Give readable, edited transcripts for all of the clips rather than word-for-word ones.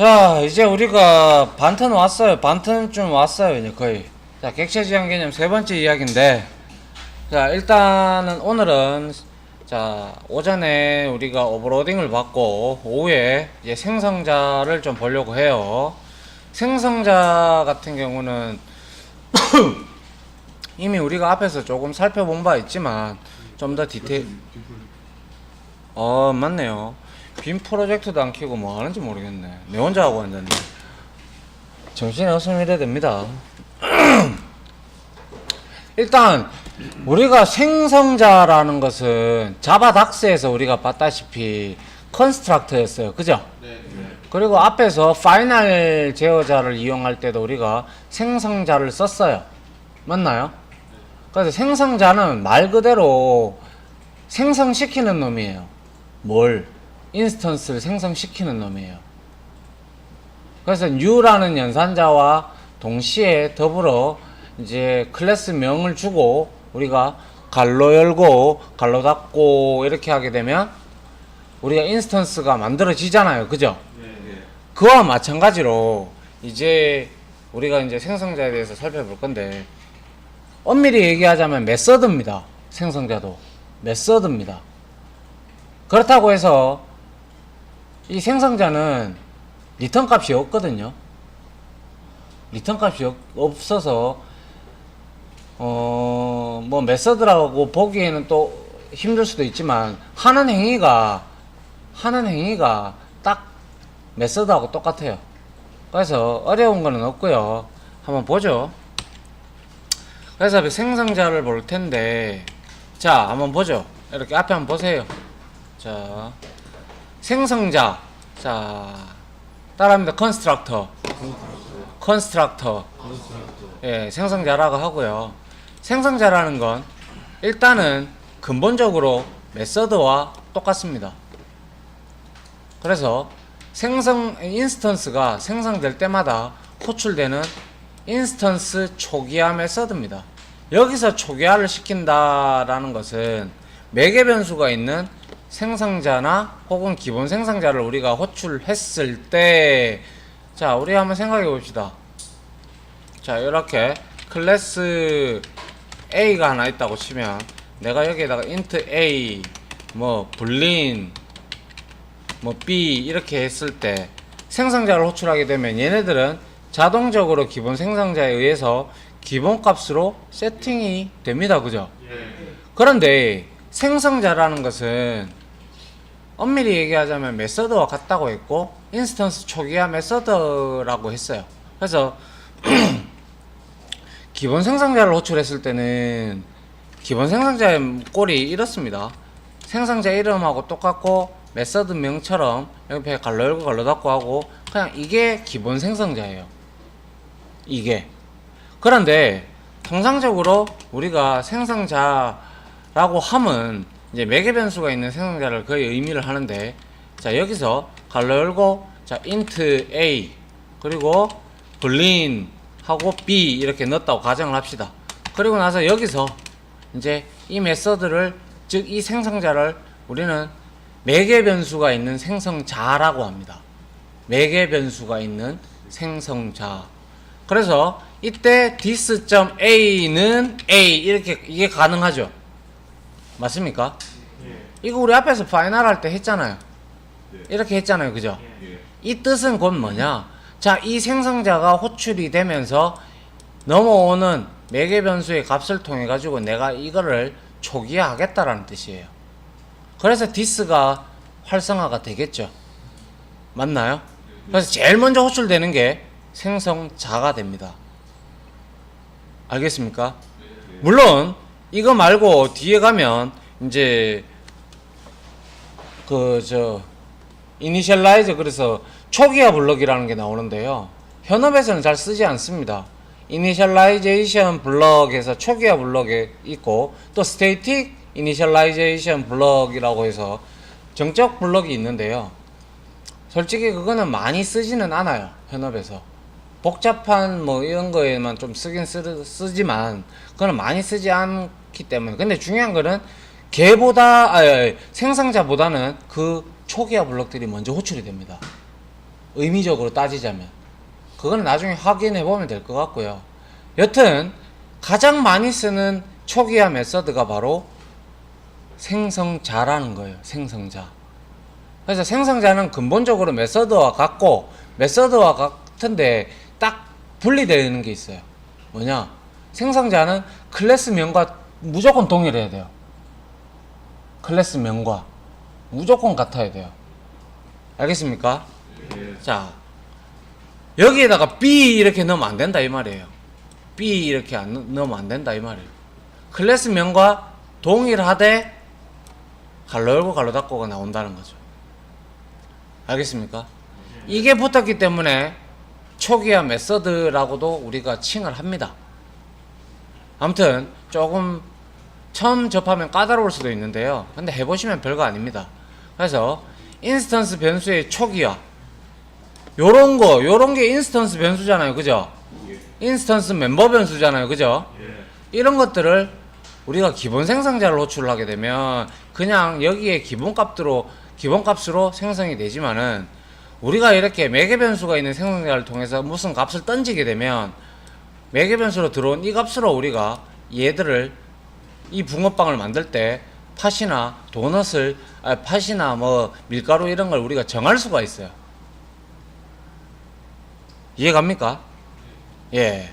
자, 이제 우리가 반턴 왔어요. 반턴쯤 왔어요, 이제 거의. 자, 객체 지향 개념 세 번째 이야기인데, 자, 일단은 오늘은, 자, 오전에 우리가 오버로딩을 받고, 오후에 이제 생성자를 좀 보려고 해요. 생성자 같은 경우는, 이미 우리가 앞에서 조금 살펴본 바 있지만, 좀 더 디테일, 맞네요. 빔 프로젝트도 안 켜고 뭐 하는지 모르겠네. 내 혼자 하고 앉았네. 정신이 없으면 이래야 됩니다. 일단 우리가 생성자라는 것은 자바 닥스에서 우리가 봤다시피 컨스트럭터였어요. 그죠? 네. 그리고 앞에서 파이널 제어자를 이용할 때도 우리가 생성자를 썼어요. 맞나요? 그래서 생성자는 말 그대로 생성시키는 놈이에요. 뭘? 인스턴스를 생성시키는 놈이에요. 그래서 new라는 연산자와 동시에 더불어 이제 클래스 명을 주고 우리가 갈로 열고 갈로 닫고 이렇게 하게 되면 우리가 인스턴스가 만들어지잖아요. 그죠? 네. 그와 마찬가지로 이제 우리가 이제 생성자에 대해서 살펴볼 건데, 엄밀히 얘기하자면 메서드입니다. 생성자도 메서드입니다. 그렇다고 해서 이 생성자는 리턴 값이 없거든요. 리턴 값이 없어서 뭐 메서드라고 보기에는 또 힘들 수도 있지만 하는 행위가 딱 메서드하고 똑같아요. 그래서 어려운 거는 없고요. 한번 보죠. 그래서 생성자를 볼 텐데, 자, 한번 보죠. 이렇게 앞에 한번 보세요. 자, 생성자. 자, 따라합니다. 컨스트럭터. 예, 생성자라고 하고요. 생성자라는 건 일단은 근본적으로 메서드와 똑같습니다. 그래서 인스턴스가 생성될 때마다 호출되는 인스턴스 초기화 메서드입니다. 여기서 초기화를 시킨다라는 것은 매개 변수가 있는 생성자나 혹은 기본 생성자를 우리가 호출했을 때, 자, 우리 한번 생각해 봅시다. 자, 이렇게 클래스 A가 하나 있다고 치면 내가 여기에다가 int A, 뭐 불린, 뭐 B 이렇게 했을 때 생성자를 호출하게 되면 얘네들은 자동적으로 기본 생성자에 의해서 기본값으로 세팅이 됩니다. 그죠? 그런데 생성자라는 것은 엄밀히 얘기하자면 메서드와 같다고 했고 인스턴스 초기화 메서드라고 했어요. 그래서 기본 생성자를 호출했을 때는 기본 생성자의 꼴이 이렇습니다. 생성자 이름하고 똑같고 메서드 명처럼 옆에 갈로 열고 갈로 닫고 하고 그냥 이게 기본 생성자예요. 이게. 그런데 통상적으로 우리가 생성자라고 하면 이제 매개 변수가 있는 생성자를 거의 의미를 하는데, 자, 여기서 갈로 열고 자 int a 그리고 불린 하고 b 이렇게 넣었다고 가정을 합시다. 그리고 나서 여기서 이제 이 메서드를, 즉 이 생성자를 우리는 매개 변수가 있는 생성자라고 합니다. 매개 변수가 있는 생성자. 그래서 이때 this.a는 a 이렇게 이게 가능하죠. 맞습니까? 이거 우리 앞에서 파이널 할 때 했잖아요. 이렇게 했잖아요. 그죠? 이 뜻은 곧 뭐냐? 자, 이 생성자가 호출이 되면서 넘어오는 매개 변수의 값을 통해 가지고 내가 이거를 초기화하겠다라는 뜻이에요. 그래서 this가 활성화가 되겠죠. 맞나요? 그래서 제일 먼저 호출되는 게 생성자가 됩니다. 알겠습니까? 물론 이거 말고 뒤에 가면 이제 이니셜라이저, 그래서 초기화 블럭이라는 게 나오는데요. 현업에서는 잘 쓰지 않습니다. 이니셜라이제이션 블럭에서 초기화 블럭이 있고 또 스테이틱 이니셜라이제이션 블럭이라고 해서 정적 블럭이 있는데요. 솔직히 그거는 많이 쓰지는 않아요. 현업에서 복잡한 뭐 이런 거에만 좀 쓰긴 쓰지만 그거는 많이 쓰지 않기 때문에. 근데 중요한 거는 생성자보다는 그 초기화 블럭들이 먼저 호출이 됩니다. 의미적으로 따지자면. 그건 나중에 확인해 보면 될 것 같고요. 여튼 가장 많이 쓰는 초기화 메서드가 바로 생성자라는 거예요. 생성자. 그래서 생성자는 근본적으로 메서드와 같고, 메서드와 같은데 딱 분리되는 게 있어요. 뭐냐? 생성자는 클래스명과 무조건 동일해야 돼요. 클래스명과 무조건 같아야 돼요. 알겠습니까? 자, 여기에다가 B 이렇게 넣으면 안 된다 이 말이에요. B 이렇게 넣으면 안 된다 이 말이에요. 클래스명과 동일하되 갈로 열고 갈로 닫고가 나온다는 거죠. 알겠습니까? 이게 붙었기 때문에 초기화 메서드라고도 우리가 칭을 합니다. 아무튼 조금 처음 접하면 까다로울 수도 있는데요. 근데 해보시면 별거 아닙니다. 그래서 인스턴스 변수의 초기화, 요런 게 인스턴스 변수잖아요. 그죠? 인스턴스 멤버 변수잖아요. 그죠? 이런 것들을 우리가 기본 생성자를 호출을 하게 되면 그냥 여기에 기본값으로 생성이 되지만은, 우리가 이렇게 매개 변수가 있는 생성자를 통해서 무슨 값을 던지게 되면 매개 변수로 들어온 이 값으로 우리가 얘들을, 이 붕어빵을 만들 때 팥이나 도넛을, 팥이나 뭐 밀가루 이런 걸 우리가 정할 수가 있어요. 이해갑니까? 예.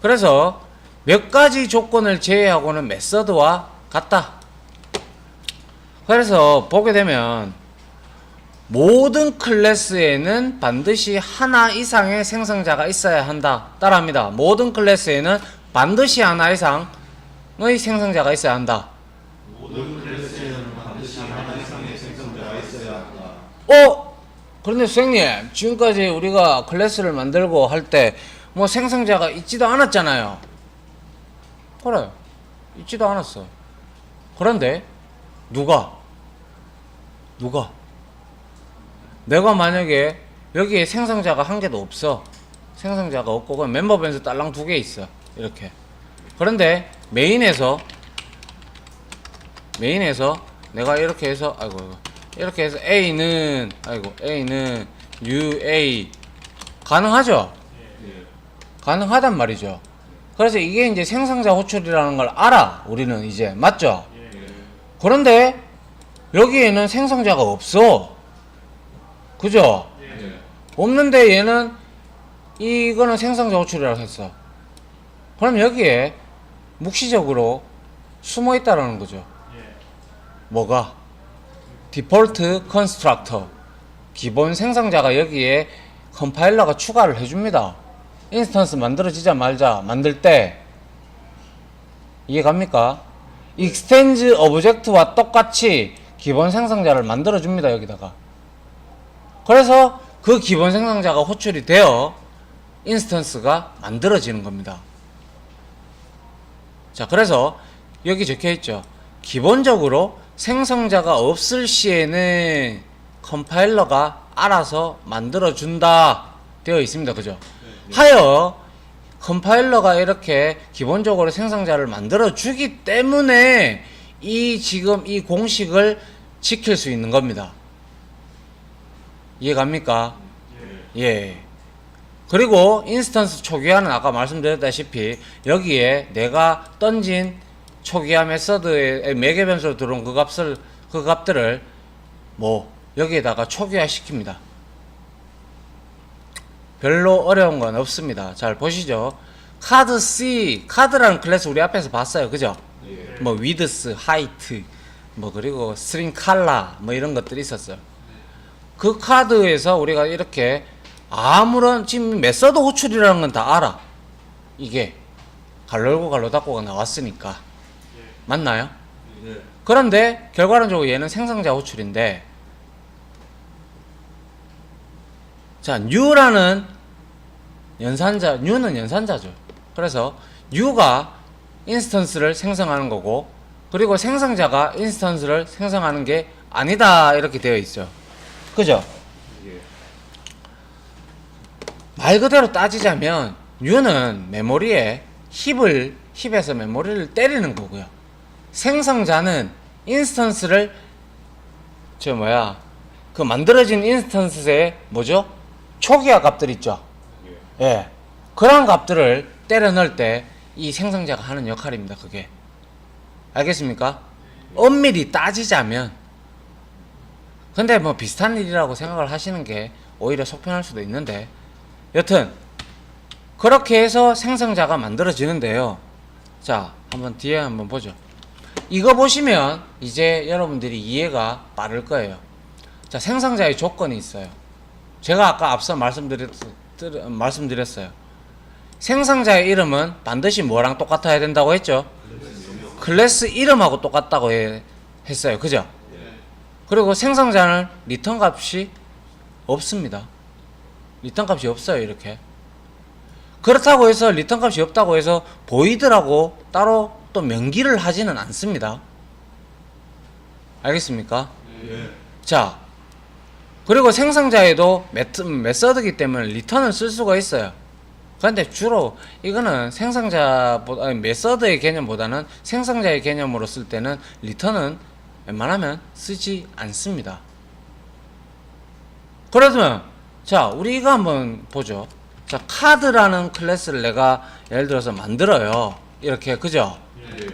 그래서 몇 가지 조건을 제외하고는 메서드와 같다. 그래서 보게 되면 모든 클래스에는 반드시 하나 이상의 생성자가 있어야 한다. 따라합니다. 모든 클래스에는 반드시 하나 이상의 생성자가 있어야 한다. 모든 클래스에는 반드시 하나 이상의 생성자가 있어야 한다. 그런데 선생님, 지금까지 우리가 클래스를 만들고 할 때 뭐 생성자가 있지도 않았잖아요. 그래, 있지도 않았어. 그런데 누가 내가 만약에 여기에 생성자가 한 개도 없어. 생성자가 없고 그냥 멤버 변수 딸랑 두 개 있어. 이렇게. 그런데 메인에서 내가 이렇게 해서 이렇게 해서 A는 UA 가능하죠? 가능하단 말이죠. 그래서 이게 이제 생성자 호출이라는 걸 알아. 우리는 이제 맞죠? 그런데 여기에는 생성자가 없어. 그죠? 없는데 얘는 이거는 생성자 호출이라고 했어. 그럼 여기에 묵시적으로 숨어 있다라는 거죠. 뭐가? 디폴트 컨스트럭터, 기본 생성자가 여기에 컴파일러가 추가를 해줍니다. 인스턴스 만들어지자마자 만들 때. 이해갑니까? 익스텐즈 오브젝트와 똑같이 기본 생성자를 만들어줍니다. 여기다가. 그래서 그 기본 생성자가 호출이 되어 인스턴스가 만들어지는 겁니다. 자, 그래서 여기 적혀있죠. 기본적으로 생성자가 없을 시에는 컴파일러가 알아서 만들어준다 되어 있습니다. 그죠? 하여 컴파일러가 이렇게 기본적으로 생성자를 만들어주기 때문에 지금 이 공식을 지킬 수 있는 겁니다. 이해갑니까? 예. 그리고 인스턴스 초기화는 아까 말씀드렸다시피 여기에 내가 던진 초기화 메서드의 매개 변수로 들어온 그 값들을 여기에다가 초기화 시킵니다. 별로 어려운 건 없습니다. 잘 보시죠. 카드 C, 카드라는 클래스 우리 앞에서 봤어요. 그죠? 뭐 위드스, 하이트, 그리고 스트링 칼라 이런 것들이 있었어요. 그 카드에서 우리가 이렇게 지금 메서드 호출이라는 건 다 알아. 이게 갈로 열고 갈로 닫고가 나왔으니까. 맞나요? 그런데 결과론적으로 얘는 생성자 호출인데, 자, U라는 U는 연산자죠. 그래서 U가 인스턴스를 생성하는 거고, 그리고 생성자가 인스턴스를 생성하는 게 아니다 이렇게 되어 있죠. 그죠? 말 그대로 따지자면 U는 메모리에 힙에서 메모리를 때리는 거고요. 생성자는 인스턴스를 그 만들어진 인스턴스의 뭐죠? 초기화 값들 있죠. 예. 그런 값들을 때려 넣을 때 이 생성자가 하는 역할입니다. 그게. 알겠습니까? 엄밀히 따지자면. 근데 뭐 비슷한 일이라고 생각을 하시는 게 오히려 속편할 수도 있는데, 여튼 그렇게 해서 생성자가 만들어지는데요. 자, 한번 뒤에 한번 보죠. 이거 보시면 이제 여러분들이 이해가 빠를 거예요. 자, 생성자의 조건이 있어요. 제가 아까 앞서 말씀드렸어요. 생성자의 이름은 반드시 뭐랑 똑같아야 된다고 했죠? 클래스 이름하고 똑같다고 했어요. 그죠? 그리고 생성자는 리턴 값이 없습니다. 리턴 값이 없어요. 이렇게. 그렇다고 해서 리턴 값이 없다고 해서 보이드라고 따로 또 명기를 하지는 않습니다. 알겠습니까? 자, 그리고 생성자에도 메서드이기 때문에 리턴을 쓸 수가 있어요. 그런데 주로 이거는 메서드의 개념보다는 생성자의 개념으로 쓸 때는 리턴은 웬만하면 쓰지 않습니다. 그러면 자, 우리 이거 한번 보죠. 자, 카드라는 클래스를 내가 예를 들어서 만들어요. 이렇게, 그죠?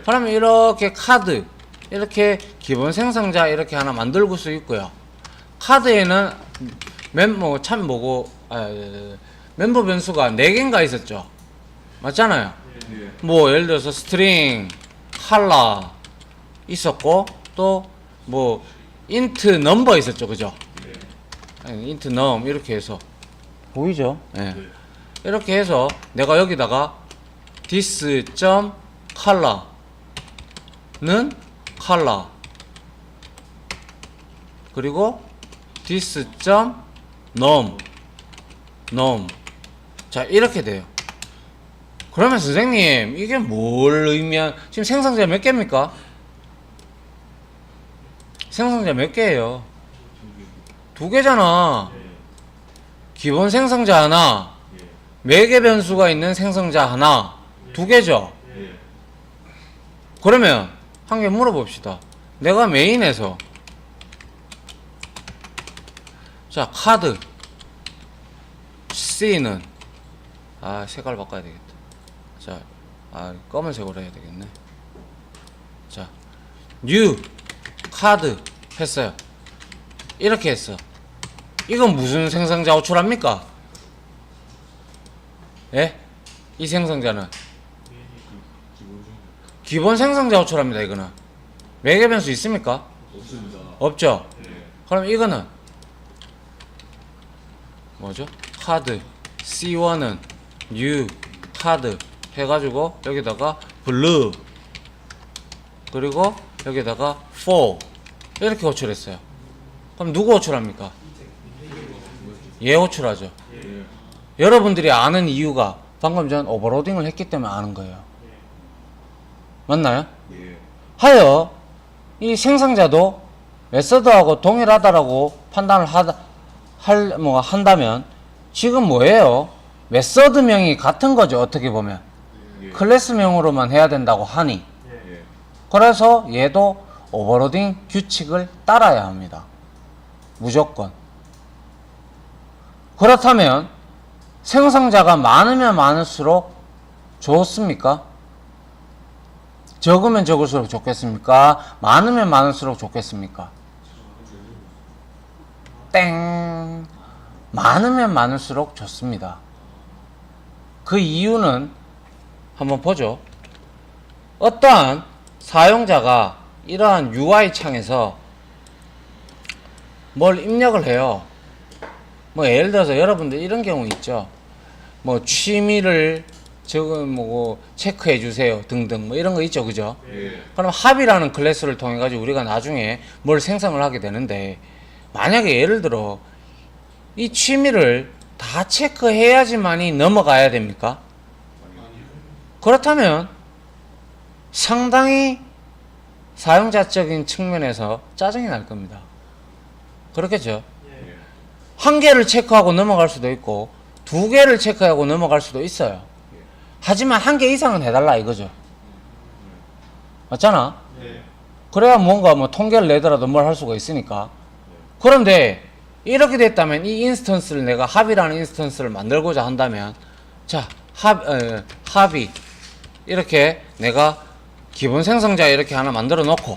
그러면 이렇게 카드, 이렇게 기본 생성자 이렇게 하나 만들고 수 있고요. 카드에는 멤버 변수가 4개인가 있었죠. 맞잖아요. 뭐 예를 들어서 스트링, 컬러 있었고, 또 뭐 인트 넘버 있었죠. 그죠? 인트 넘 이렇게 해서 보이죠? 예. 이렇게 해서 내가 여기다가 this.color는 color, 그리고 this.nom 자, 이렇게 돼요. 그러면 선생님, 이게 뭘 의미한, 지금 생성자 몇 개입니까? 생성자 몇 개예요? 2개잖아. 기본 생성자 하나, 매개 변수가 있는 생성자 하나, 2개죠? 그러면 한 개 물어봅시다. 내가 메인에서 자, 카드 C는 색깔 바꿔야 되겠다. 자, 검은색으로 해야 되겠네. 자, new 카드 했어요. 이렇게 했어. 이건 무슨 생성자 호출합니까? 예? 이 생성자는 기본 생성자 호출합니다. 이거는 매개 변수 있습니까? 없습니다. 없죠? 그럼 이거는 뭐죠? 카드 C1은 new 카드 해가지고 여기다가 blue 그리고 여기다가 for 이렇게 호출했어요. 그럼 누구 호출합니까? 얘 호출하죠. 여러분들이 아는 이유가 방금 전 오버로딩을 했기 때문에 아는 거예요. 맞나요? 하여 이 생성자도 메서드하고 동일하다라고 판단을 한다면 지금 뭐예요? 메서드명이 같은 거죠. 어떻게 보면 클래스명으로만 해야 된다고 하니, 그래서 얘도 오버로딩 규칙을 따라야 합니다. 무조건. 그렇다면 생성자가 많으면 많을수록 좋습니까? 적으면 적을수록 좋겠습니까? 많으면 많을수록 좋겠습니까? 땡. 많으면 많을수록 좋습니다. 그 이유는 한번 보죠. 어떠한 사용자가 이러한 UI 창에서 뭘 입력을 해요. 뭐 예를 들어서 여러분들 이런 경우 있죠. 뭐 취미를 체크해 주세요 등등 뭐 이런 거 있죠. 그죠? 그럼 합이라는 클래스를 통해 가지고 우리가 나중에 뭘 생성을 하게 되는데, 만약에 예를 들어 이 취미를 다 체크해야지만이 넘어가야 됩니까? 그렇다면 상당히 사용자적인 측면에서 짜증이 날 겁니다. 그렇겠죠? 한 개를 체크하고 넘어갈 수도 있고 2개를 체크하고 넘어갈 수도 있어요. 하지만 1개 이상은 해달라 이거죠. 맞잖아? 그래야 뭔가 뭐 통계를 내더라도 뭘 할 수가 있으니까. 그런데 이렇게 됐다면 이 인스턴스를 내가 합이라는 인스턴스를 만들고자 한다면 자 합이 이렇게 내가 기본 생성자 이렇게 하나 만들어 놓고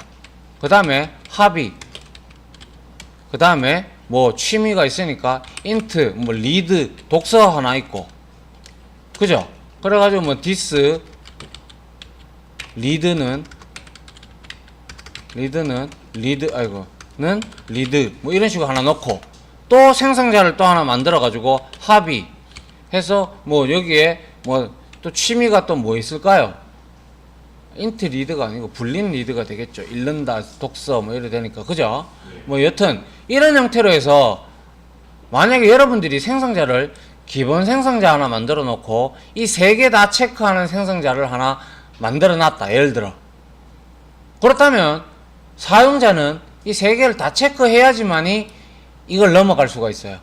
그 다음에 합이 그 다음에 뭐 취미가 있으니까 인트 뭐 리드 독서 하나 있고 그죠? 그래가지고 뭐 디스 리드는 리드 뭐 이런 식으로 하나 넣고 또 생성자를 또 하나 만들어 가지고 합의 해서 뭐 여기에 뭐 또 취미가 또 뭐 있을까요? 인트 리드가 아니고 불린 리드가 되겠죠. 읽는다 독서 뭐 이래 되니까 그죠? 뭐 여튼 이런 형태로 해서 만약에 여러분들이 생성자를 기본 생성자 하나 만들어 놓고 이 세 개 다 체크하는 생성자를 하나 만들어 놨다 예를 들어 그렇다면 사용자는 이 세 개를 다 체크해야지만이 이걸 넘어갈 수가 있어요.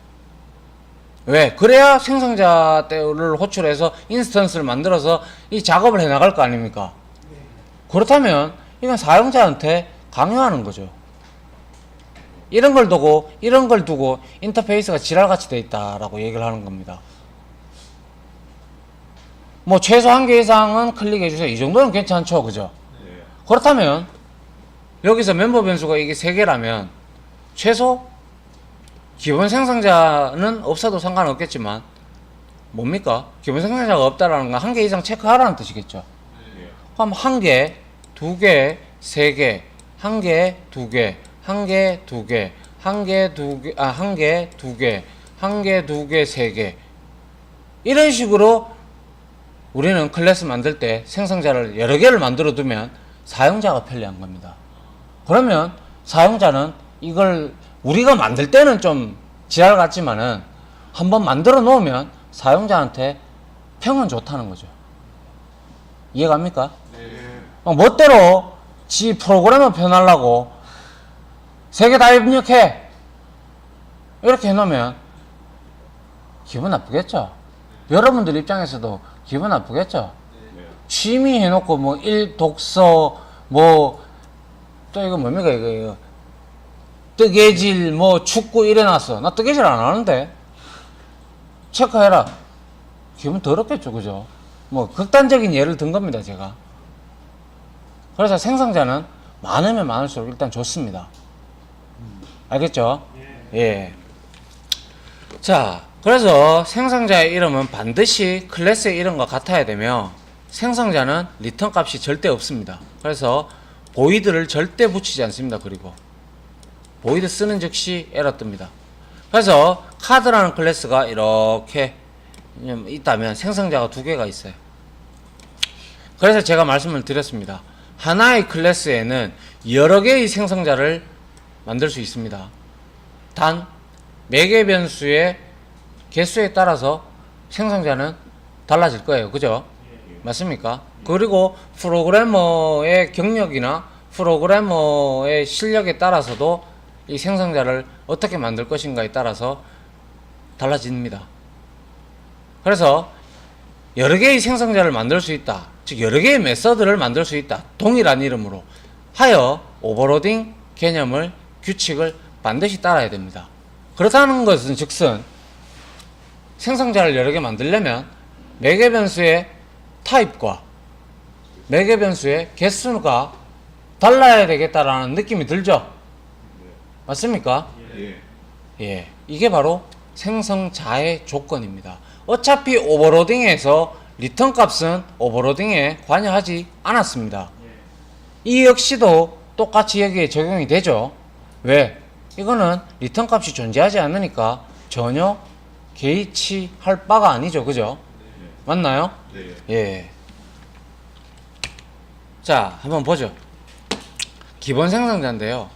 왜? 그래야 생성자를 호출해서 인스턴스를 만들어서 이 작업을 해 나갈 거 아닙니까? 그렇다면 이건 사용자한테 강요하는 거죠. 이런 걸 두고 인터페이스가 지랄같이 돼 있다라고 얘기를 하는 겁니다. 뭐 최소 한 개 이상은 클릭해 주세요. 이 정도는 괜찮죠, 그죠? 그렇다면 여기서 멤버 변수가 이게 3개라면 최소 기본 생성자는 없어도 상관없겠지만 뭡니까? 기본 생성자가 없다라는 건 한 개 이상 체크하라는 뜻이겠죠. 그럼 1개, 2개, 3개, 1개, 2개, 1개, 2개, 1개, 2개, 1개, 2개, 1개, 2개, 3개 이런 식으로 우리는 클래스 만들 때 생성자를 여러 개를 만들어 두면 사용자가 편리한 겁니다. 그러면 사용자는 이걸 우리가 만들 때는 좀 지랄 같지만은 한번 만들어 놓으면 사용자한테 평은 좋다는 거죠. 이해갑니까? 멋대로 지 프로그램을 표현하려고 3개 다 입력해 이렇게 해놓으면 기분 나쁘겠죠? 여러분들 입장에서도 기분 나쁘겠죠? 취미 해놓고 뭐 독서 뭐 또 이거 뭡니까 이거 뜨개질 뭐 축구 이래놨어. 나 뜨개질 안 하는데 체크해라. 기분 더럽겠죠, 그죠? 뭐 극단적인 예를 든 겁니다, 제가. 그래서 생성자는 많으면 많을수록 일단 좋습니다. 알겠죠? 예. 자, 그래서 생성자의 이름은 반드시 클래스의 이름과 같아야 되며 생성자는 리턴 값이 절대 없습니다. 그래서 보이드를 절대 붙이지 않습니다. 그리고 보이드 쓰는 즉시 에러 뜹니다. 그래서 카드라는 클래스가 이렇게 있다면 생성자가 2개가 있어요. 그래서 제가 말씀을 드렸습니다. 하나의 클래스에는 여러 개의 생성자를 만들 수 있습니다. 단 매개 변수의 개수에 따라서 생성자는 달라질 거예요. 그죠? 맞습니까? 그리고 프로그래머의 경력이나 프로그래머의 실력에 따라서도 이 생성자를 어떻게 만들 것인가에 따라서 달라집니다. 그래서 여러 개의 생성자를 만들 수 있다. 즉 여러 개의 메서드를 만들 수 있다. 동일한 이름으로 하여 오버로딩 개념을 규칙을 반드시 따라야 됩니다. 그렇다는 것은 즉슨 생성자를 여러 개 만들려면 매개 변수의 타입과 매개 변수의 개수가 달라야 되겠다라는 느낌이 들죠? 맞습니까? 예. 이게 바로 생성자의 조건입니다. 어차피 오버로딩에서 리턴 값은 오버로딩에 관여하지 않았습니다. 이 역시도 똑같이 여기에 적용이 되죠. 왜? 이거는 리턴 값이 존재하지 않으니까 전혀 개의치할 바가 아니죠. 그죠? 맞나요? 예. 자, 한번 보죠. 기본 생성자인데요.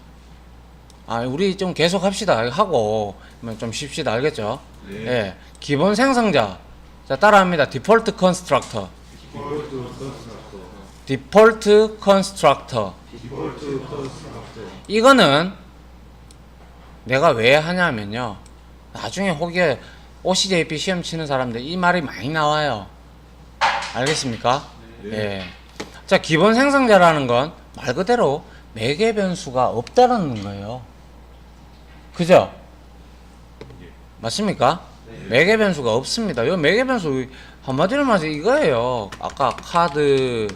우리 좀 계속 합시다. 하고 좀 쉽시다. 알겠죠? 예. 기본 생성자. 자, 따라합니다. 디폴트 컨스트럭터. 디폴트 컨스트럭터. 이거는 내가 왜 하냐면요. 나중에 혹여 OCJP 시험 치는 사람들 이 말이 많이 나와요. 알겠습니까? 예. 자, 기본 생성자라는 건 말 그대로 매개 변수가 없다는 거예요. 그죠? 맞습니까? 매개 변수가 없습니다. 요 매개 변수 한마디로 말해서 이거예요. 아까 카드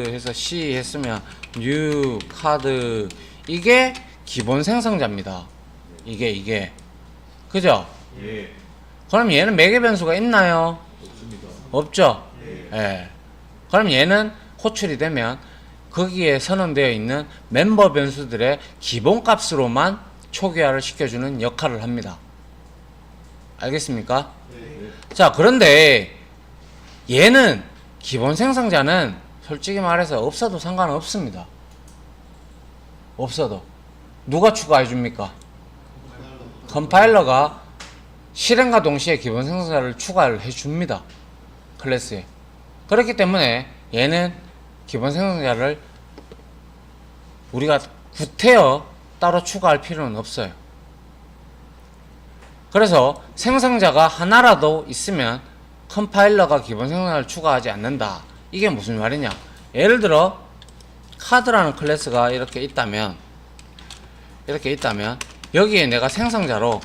해서 C 했으면 new 카드, 이게 기본 생성자입니다. 이게 그죠? 예. 그럼 얘는 매개 변수가 있나요? 없습니다. 없죠? 예. 예. 그럼 얘는 호출이 되면 거기에 선언되어 있는 멤버 변수들의 기본 값으로만 초기화를 시켜주는 역할을 합니다. 알겠습니까? 예. 자, 그런데 얘는 기본 생성자는 솔직히 말해서 없어도 상관없습니다. 없어도. 누가 추가해 줍니까? 컴파일러가 실행과 동시에 기본 생성자를 추가를 해 줍니다. 클래스에. 그렇기 때문에 얘는 기본 생성자를 우리가 구태여 따로 추가할 필요는 없어요. 그래서 생성자가 하나라도 있으면 컴파일러가 기본 생성자를 추가하지 않는다. 이게 무슨 말이냐? 예를 들어 카드라는 클래스가 이렇게 있다면 여기에 내가 생성자로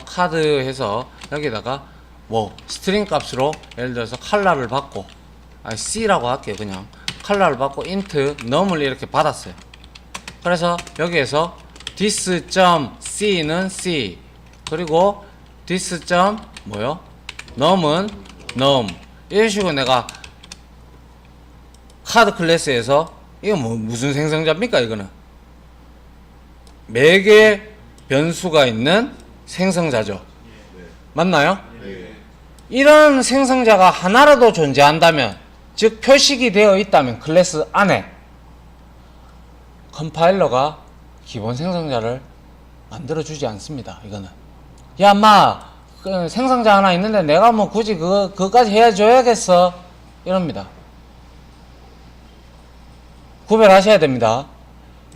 카드 해서 여기다가 뭐 스트링 값으로 예를 들어서 컬러를 받고, C라고 할게요. 그냥 컬러를 받고 int num을 이렇게 받았어요. 그래서 여기에서 this.c는 C, 그리고 this. 뭐요? num은 num, 이런 식으로 내가 카드 클래스에서 이거 뭐 무슨 생성자입니까? 이거는 매개 변수가 있는 생성자죠. 맞나요? 예. 이런 생성자가 하나라도 존재한다면, 즉 표식이 되어 있다면 클래스 안에, 컴파일러가 기본 생성자를 만들어주지 않습니다. 이거는 야 인마 그 생성자 하나 있는데 내가 뭐 굳이 그거까지 해줘야겠어 이럽니다. 구별하셔야 됩니다.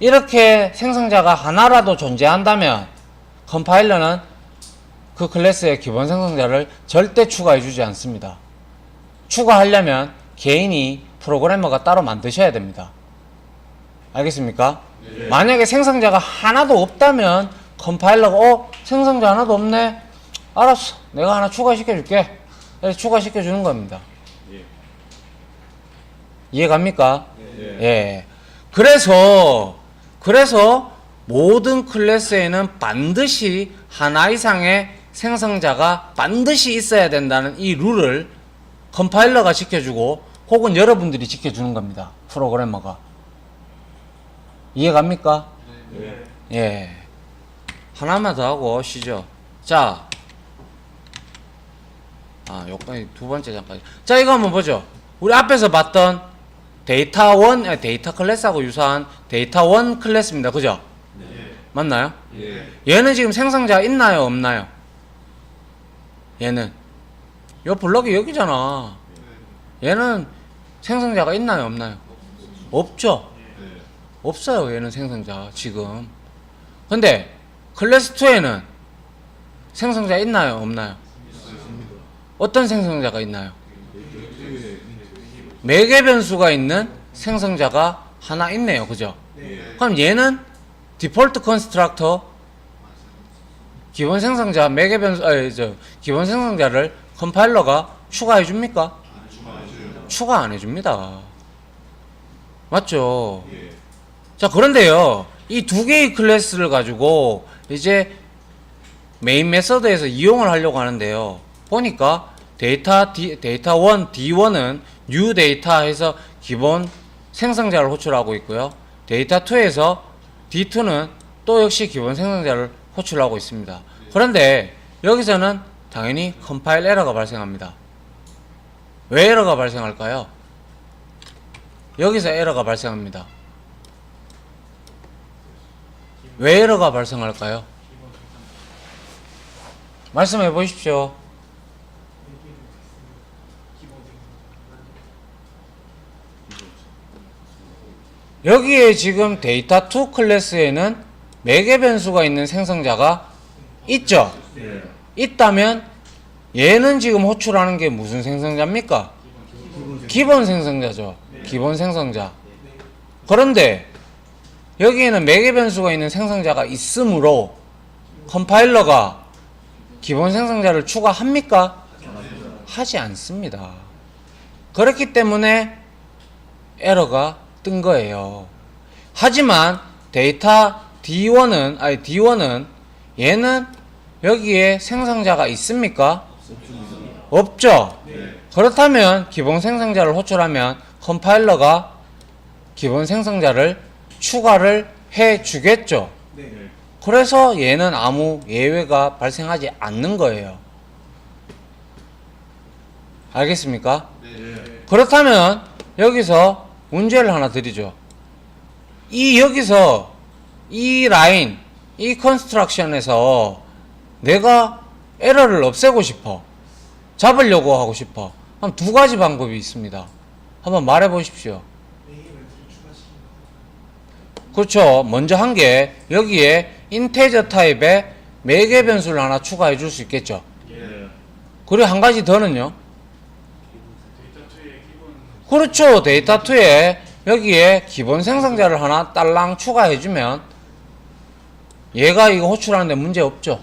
이렇게 생성자가 하나라도 존재한다면 컴파일러는 그 클래스의 기본 생성자를 절대 추가해 주지 않습니다. 추가하려면 개인이 프로그래머가 따로 만드셔야 됩니다. 알겠습니까? 네. 만약에 생성자가 하나도 없다면 컴파일러가 생성자 하나도 없네, 알았어 내가 하나 추가시켜 줄게, 추가시켜 주는 겁니다. 예. 이해갑니까? 예. 예. 그래서 모든 클래스에는 반드시 하나 이상의 생성자가 반드시 있어야 된다는 이 룰을 컴파일러가 지켜주고 혹은 여러분들이 지켜주는 겁니다. 프로그래머가. 이해갑니까? 예. 예. 하나만 더 하고 쉬죠. 자, 요까지 두 번째 잠깐. 자, 이거 한번 보죠. 우리 앞에서 봤던 데이터 클래스하고 유사한 데이터 1 클래스입니다. 그죠? 네. 맞나요? 예. 얘는 지금 생성자 있나요? 없나요? 얘는 요 블럭이 여기잖아. 얘는 생성자가 있나요? 없나요? 없죠? 예. 없어요. 얘는 생성자 지금. 근데 클래스 2에는 생성자 있나요? 없나요? 어떤 생성자가 있나요? 매개 변수가 있는 생성자가 하나 있네요. 그죠? 그럼 얘는 디폴트 컨스트럭터 기본 생성자 매개 변수 기본 생성자를 컴파일러가 추가해 줍니까? 추가 안 해줍니다. 맞죠? 예. 자, 그런데요, 이 두 개의 클래스를 가지고 이제 메인 메서드에서 이용을 하려고 하는데요, 보니까 데이터 1 D1은 new 데이터 해서 기본 생성자를 호출하고 있고요, 데이터 2에서 D2는 또 역시 기본 생성자를 호출하고 있습니다. 그런데 여기서는 당연히 컴파일 에러가 발생합니다. 왜 에러가 발생할까요? 여기서 에러가 발생합니다. 왜 에러가 발생할까요? 말씀해 보십시오. 여기에 지금 데이터 2 클래스에는 매개 변수가 있는 생성자가 있죠? 예. 있다면 얘는 지금 호출하는 게 무슨 생성자입니까? 기본 생성자죠. 기본 생성자. 그런데 여기에는 매개 변수가 있는 생성자가 있으므로 컴파일러가 기본 생성자를 추가합니까? 하지 않습니다. 그렇기 때문에 에러가 뜬 거예요. 하지만 데이터 D1은 얘는 여기에 생성자가 있습니까? 없죠. 그렇다면 기본 생성자를 호출하면 컴파일러가 기본 생성자를 추가를 해 주겠죠. 그래서 얘는 아무 예외가 발생하지 않는 거예요. 알겠습니까? 그렇다면 여기서 문제를 하나 드리죠. 여기서 이 라인, 이 컨스트럭션에서 내가 에러를 없애고 싶어. 잡으려고 하고 싶어. 그럼 두 가지 방법이 있습니다. 한번 말해 보십시오. 그렇죠. 먼저 한 게 여기에 인테저 타입의 매개 변수를 하나 추가해 줄 수 있겠죠. 그리고 한 가지 더는요. 그렇죠. 데이터2에 여기에 기본 생성자를 하나 딸랑 추가해 주면 얘가 이거 호출하는데 문제 없죠.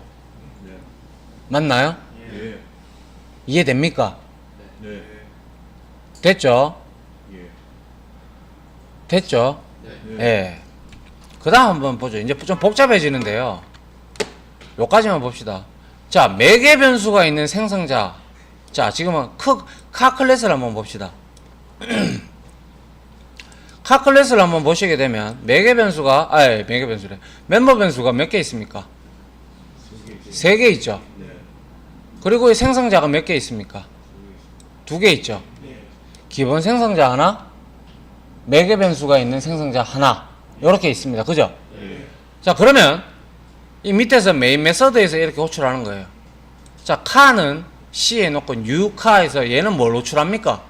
맞나요? 이해됩니까? 됐죠? 됐죠? 예. 그 다음 한번 보죠. 이제 좀 복잡해지는데요. 요까지만 봅시다. 자, 매개 변수가 있는 생성자. 자, 지금은 카 클래스를 한번 봅시다. 카 클래스를 한번 보시게 되면 매개 변수가 매개 변수래. 멤버 변수가 몇 개 있습니까? 3개 있죠. 그리고 이 생성자가 몇 개 있습니까? 2개 있죠. 기본 생성자 하나, 매개 변수가 있는 생성자 하나, 이렇게 있습니다. 그죠? 자, 그러면 이 밑에서 메인 메서드에서 이렇게 호출하는 거예요. 자, 카는 C에 놓고 뉴카에서 얘는 뭘 호출합니까?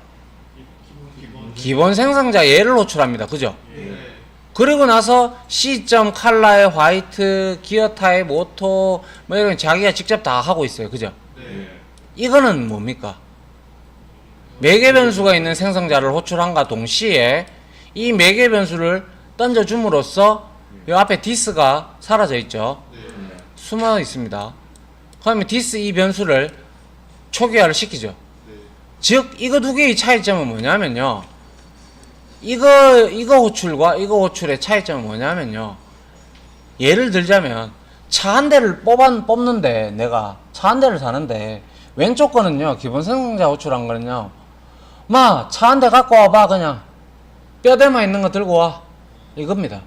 기본 생성자 얘를 호출합니다. 그죠? 그리고 나서 C.컬러의 화이트, 기어 타입, 오토 뭐 이런 자기가 직접 다 하고 있어요. 그죠? 이거는 뭡니까? 매개 변수가 있는 생성자를 호출함과 동시에 이 매개 변수를 던져줌으로써 이 앞에 this가 사라져 있죠. 숨어 있습니다. 그러면 this 이 변수를 초기화를 시키죠. 즉 이거 두 개의 차이점은 뭐냐면요. 이거 호출과 이거 호출의 차이점은 뭐냐면요. 예를 들자면 차 한 대를 뽑는데 내가 차 한 대를 사는데 왼쪽 거는요. 기본 생성자 호출한 거는요. 차 한 대 갖고 와봐. 그냥 뼈대만 있는 거 들고 와. 이겁니다.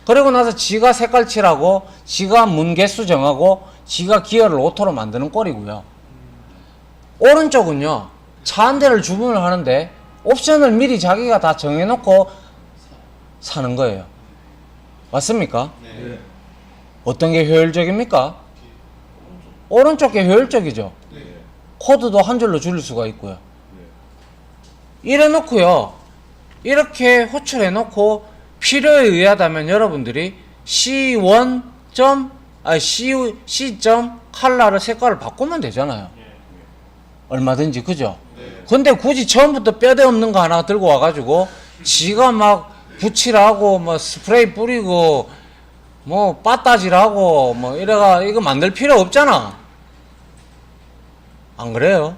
그리고 나서 지가 색깔 칠하고 지가 문 개수 정하고 지가 기어를 오토로 만드는 꼴이고요. 오른쪽은요. 차 한 대를 주문을 하는데 옵션을 미리 자기가 다 정해놓고 사는 거예요. 맞습니까? 네. 어떤 게 효율적입니까? 오른쪽 게 효율적이죠. 코드도 한 줄로 줄일 수가 있고요. 이래 놓고요. 이렇게 호출해 놓고 필요에 의하다면 여러분들이 C.컬러를 색깔을 바꾸면 되잖아요. 얼마든지. 그죠? 근데 굳이 처음부터 뼈대 없는 거 하나 들고 와가지고 지가 막 붙이라고 뭐 스프레이 뿌리고 뭐 빠따지라고 뭐 이래가 이거 만들 필요 없잖아. 안 그래요?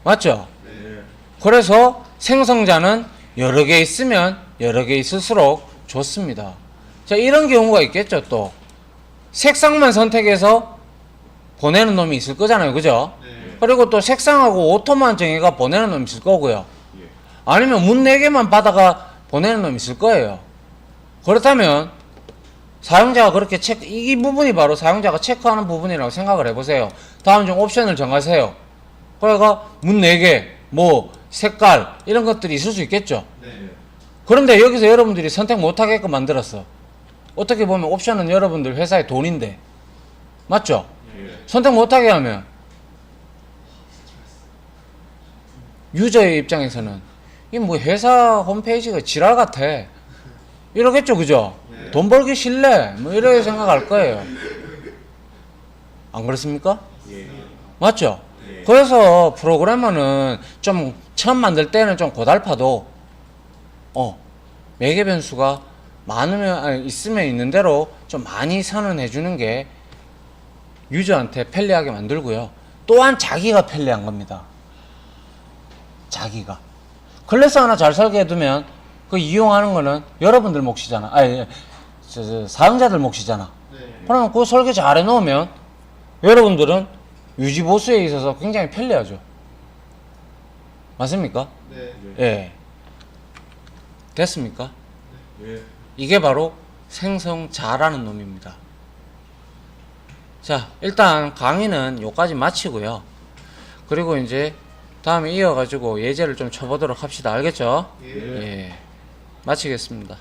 맞죠? 그래서 생성자는 여러 개 있으면 여러 개 있을수록 좋습니다. 자, 이런 경우가 있겠죠. 또 색상만 선택해서 보내는 놈이 있을 거잖아요. 그죠? 그리고 또 색상하고 오토만 정해가 보내는 놈이 있을 거고요. 아니면 문 4개만 받아가 보내는 놈이 있을 거예요. 그렇다면 사용자가 그렇게 이 부분이 바로 사용자가 체크하는 부분이라고 생각을 해보세요. 다음 중 옵션을 정하세요. 그러니까 문 4개, 뭐 색깔 이런 것들이 있을 수 있겠죠. 그런데 여기서 여러분들이 선택 못하게끔 만들었어. 어떻게 보면 옵션은 여러분들 회사의 돈인데, 맞죠? 선택 못하게 하면 유저의 입장에서는 이 뭐 회사 홈페이지가 지랄 같아 이러겠죠. 그죠? 돈 벌기 싫네 뭐 이렇게 생각할 거예요. 안 그렇습니까? 맞죠? 그래서 프로그래머는 좀 처음 만들 때는 좀 고달파도 매개 변수가 있으면 있는 대로 좀 많이 선언해 주는 게 유저한테 편리하게 만들고요. 또한 자기가 편리한 겁니다. 자기가. 클래스 하나 잘 설계해두면 그 이용하는 거는 여러분들 몫이잖아. 아니, 사용자들 몫이잖아. 네. 그러면 그 설계 잘 해놓으면 여러분들은 유지 보수에 있어서 굉장히 편리하죠. 맞습니까? 네. 예. 됐습니까? 예. 이게 바로 생성자라는 놈입니다. 자, 일단 강의는 요까지 마치고요. 그리고 이제 다음에 이어가지고 예제를 좀 쳐보도록 합시다. 알겠죠? 예. 예. 마치겠습니다.